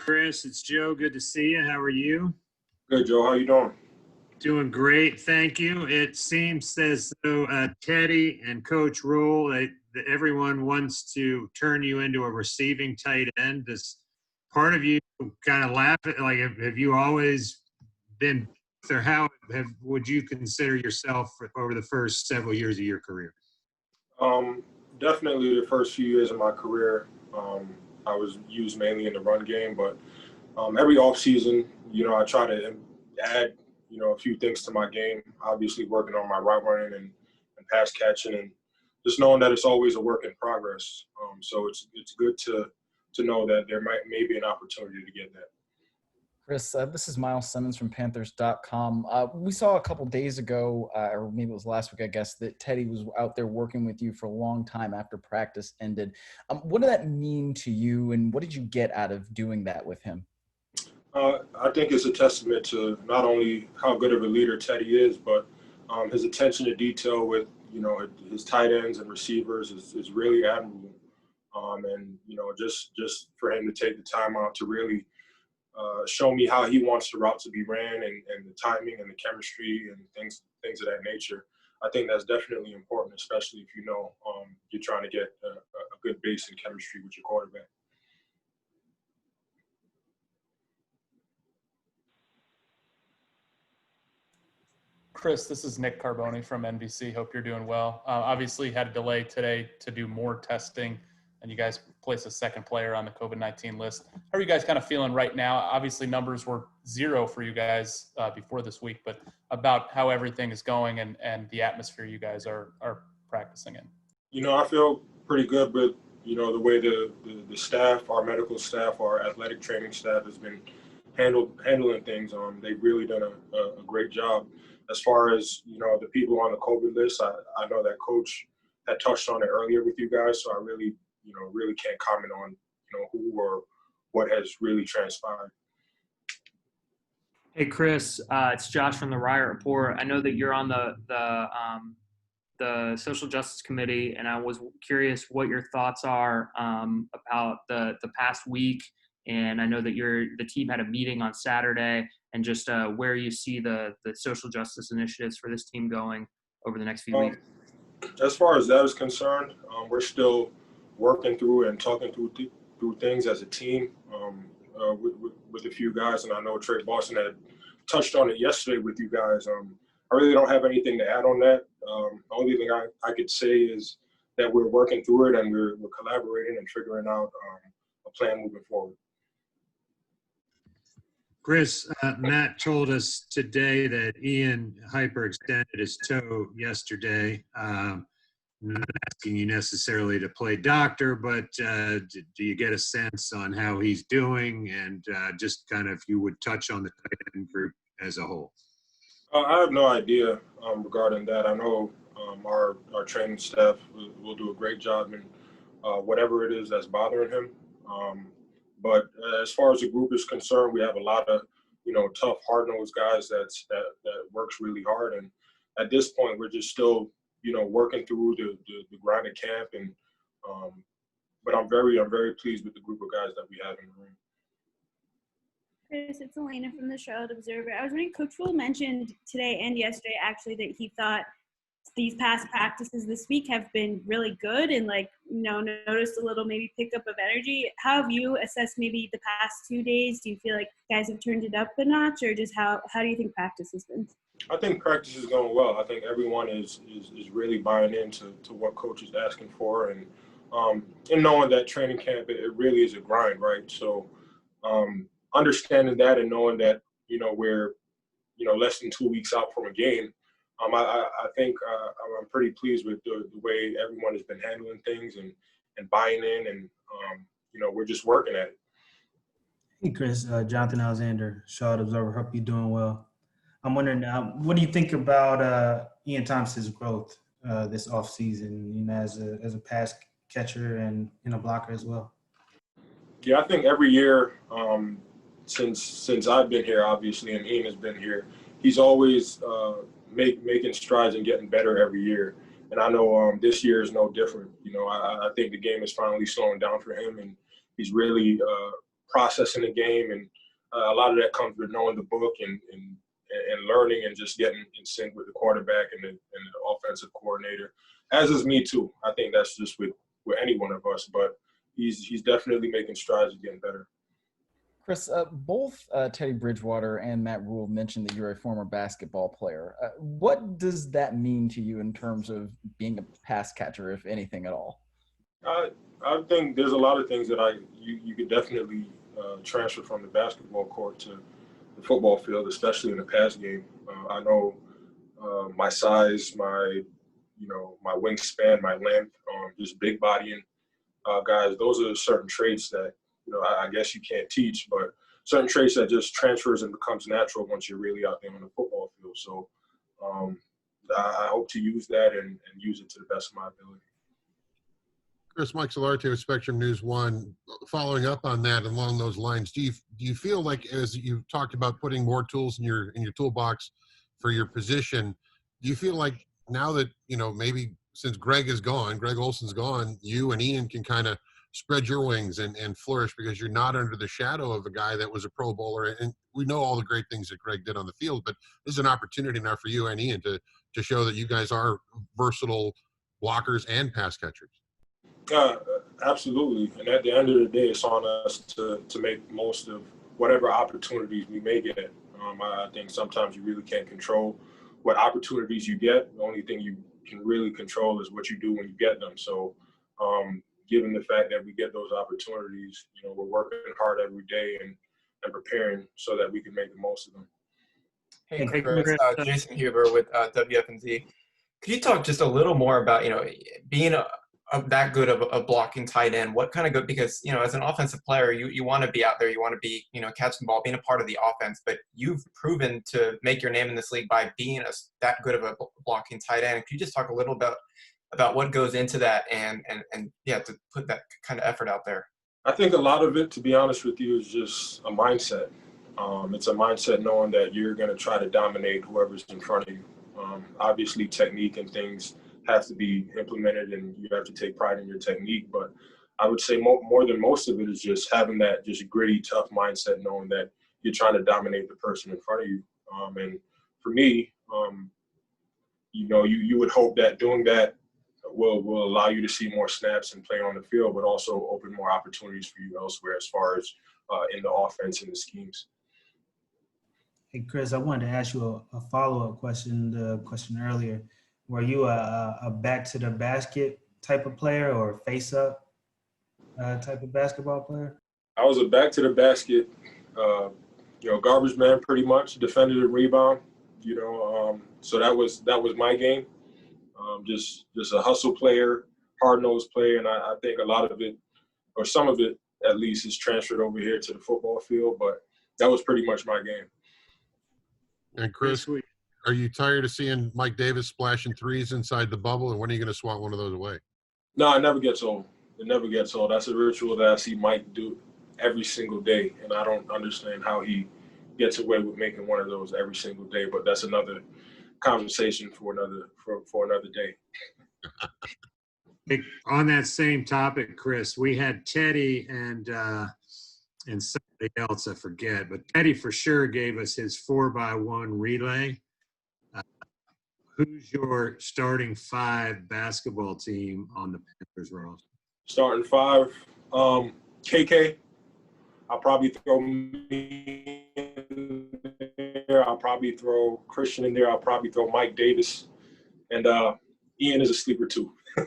Chris, it's Joe. Good to see you. How are you? Good, Joe. How you doing? Doing great, thank you. It seems as though Teddy and Coach Rule, that everyone wants to turn you into a receiving tight end. Does part of you kind of laugh at, like, have you always been, or would you consider yourself over the first several years of your career? Definitely the first few years of my career, I was used mainly in the run game, but every offseason, I try to add, a few things to my game, obviously working on my route running and pass catching, and just knowing that it's always a work in progress. So it's good to know that there may be an opportunity to get that. Chris, this is Miles Simmons from Panthers.com. We saw a couple days ago, or maybe it was last week, I guess, that Teddy was out there working with you for a long time after practice ended. What did that mean to you, and what did you get out of doing that with him? I think it's a testament to not only how good of a leader Teddy is, but his attention to detail with, his tight ends and receivers is really admirable. And, just for him to take the time out to really show me how he wants the route to be ran and the timing and the chemistry and things of that nature. I think that's definitely important, especially if you're trying to get a good base in chemistry with your quarterback. Chris, this is Nick Carboni from NBC. Hope you're doing well. Obviously had a delay today to do more testing, and you guys placed a second player on the COVID-19 list. How are you guys kind of feeling right now? Obviously numbers were 0 for you guys before this week, but about how everything is going and the atmosphere you guys are practicing in. I feel pretty good with, the way the staff, our medical staff, our athletic training staff has been handling things. They've really done a great job. As far as, the people on the COVID list, I know that Coach had touched on it earlier with you guys, so I really can't comment on, who or what has really transpired. Hey, Chris, it's Josh from the Riot Report. I know that you're on the Social Justice Committee, and I was curious what your thoughts are about the past week. And I know that the team had a meeting on Saturday, and just where you see the social justice initiatives for this team going over the next few weeks. As far as that is concerned, we're still working through and talking through things as a team with a few guys, and I know Trey Boston had touched on it yesterday with you guys. I really don't have anything to add on that. The only thing I could say is that we're working through it and we're collaborating and figuring out a plan moving forward. Chris, Matt told us today that Ian hyperextended his toe yesterday. Not asking you necessarily to play doctor, but do you get a sense on how he's doing, and just kind of if you would touch on the tight end group as a whole? I have no idea regarding that. I know our training staff will do a great job in whatever it is that's bothering him. But as far as the group is concerned, we have a lot of, tough, hard-nosed guys that works really hard. And at this point, we're just still, working through the grind of camp. And but I'm very pleased with the group of guys that we have in the room. Chris, it's Elena from the Charlotte Observer. I was wondering, Coach Rule mentioned today and yesterday actually that he thought these past practices this week have been really good and noticed a little maybe pickup of energy. How have you assessed maybe the past 2 days? Do you feel like guys have turned it up a notch, or just how do you think practice has been? I think practice is going well. I think everyone is really buying into what Coach is asking for, and knowing that training camp, it really is a grind, right? So understanding that and knowing that, we're, less than 2 weeks out from a game, I think I'm pretty pleased with the way everyone has been handling things and buying in, and we're just working at it. Hey, Chris, Jonathan Alexander, Charlotte Observer. Hope you're doing well. I'm wondering, what do you think about Ian Thompson's growth this offseason, as a pass catcher and a blocker as well? Yeah, I think every year since I've been here, obviously, and Ian has been here, he's always making strides and getting better every year. And I know this year is no different. I think the game is finally slowing down for him, and he's really processing the game, and a lot of that comes with knowing the book and learning and just getting in sync with the quarterback and the offensive coordinator, as is me too. I think that's just with any one of us, but he's definitely making strides and getting better. Chris, both Teddy Bridgewater and Matt Rule mentioned that you're a former basketball player. What does that mean to you in terms of being a pass catcher, if anything at all? I think there's a lot of things that you could definitely transfer from the basketball court to the football field, especially in the pass game. I know my size, my wingspan, my length, just big bodying guys. Those are certain traits that I guess you can't teach, but certain traits that just transfers and becomes natural once you're really out there on the football field. So I hope to use that and use it to the best of my ability. Chris, Mike Solarte with Spectrum News 1. Following up on that, along those lines, do you feel like, as you talked about putting more tools in your toolbox for your position, do you feel like now that maybe since Greg Olson's gone, you and Ian can kind of spread your wings and flourish because you're not under the shadow of a guy that was a Pro Bowler, and we know all the great things that Greg did on the field, but this is an opportunity now for you and Ian to show that you guys are versatile blockers and pass catchers. Absolutely. And at the end of the day, it's on us to make most of whatever opportunities we may get. I think sometimes you really can't control what opportunities you get. The only thing you can really control is what you do when you get them. So given the fact that we get those opportunities, we're working hard every day and preparing so that we can make the most of them. Hey, Chris, Jason Huber with WFNZ. Could you talk just a little more about, being that good of a blocking tight end? What kind of good, because, as an offensive player, you want to be out there, you want to be, catching the ball, being a part of the offense, but you've proven to make your name in this league by being that good of a blocking tight end. Could you just talk a little about what goes into that and to put that kind of effort out there? I think a lot of it, to be honest with you, is just a mindset. It's a mindset knowing that you're going to try to dominate whoever's in front of you. Obviously, technique and things have to be implemented, and you have to take pride in your technique. But I would say more than most of it is just having that just gritty, tough mindset, knowing that you're trying to dominate the person in front of you. And for me, you would hope that doing that will allow you to see more snaps and play on the field, but also open more opportunities for you elsewhere as far as in the offense and the schemes. Hey, Chris, I wanted to ask you a follow-up question. The question earlier, were you a back to the basket type of player or a face-up type of basketball player? I was a back to the basket, garbage man, pretty much, defended and rebound. So that was my game. Just a hustle player, hard-nosed player, and I think a lot of it, or some of it at least, is transferred over here to the football field. But that was pretty much my game. And Chris, are you tired of seeing Mike Davis splashing threes inside the bubble, and when are you going to swat one of those away? No, it never gets old. It never gets old. That's a ritual that I see Mike do every single day, and I don't understand how he gets away with making one of those every single day. But that's another conversation for another day. On that same topic, Chris, we had Teddy and somebody else, I forget, but Teddy for sure gave us his 4x1 relay. Who's your starting 5 basketball team on the Panthers roster? Starting 5, KK. I'll probably throw me in there. I'll probably throw Christian in there. I'll probably throw Mike Davis. And Ian is a sleeper too. All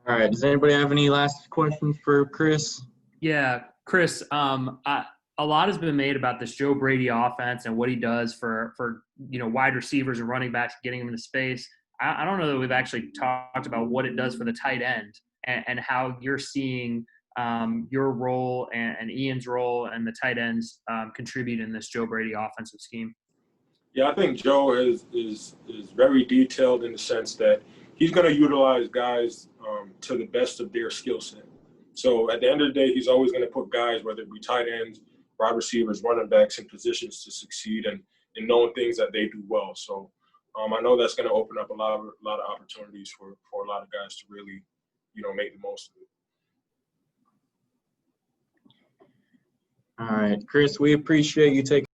right. Does anybody have any last questions for Chris? Yeah, Chris, a lot has been made about this Joe Brady offense and what he does for wide receivers and running backs, getting them into space. I don't know that we've actually talked about what it does for the tight end and how you're seeing your role and Ian's role and the tight ends contribute in this Joe Brady offensive scheme. Yeah, I think Joe is very detailed in the sense that he's going to utilize guys to the best of their skill set. So at the end of the day, he's always going to put guys, whether it be tight ends, wide receivers, running backs, in positions to succeed and knowing things that they do well. So I know that's going to open up a lot of opportunities for a lot of guys to really, make the most of it. All right, Chris, we appreciate you taking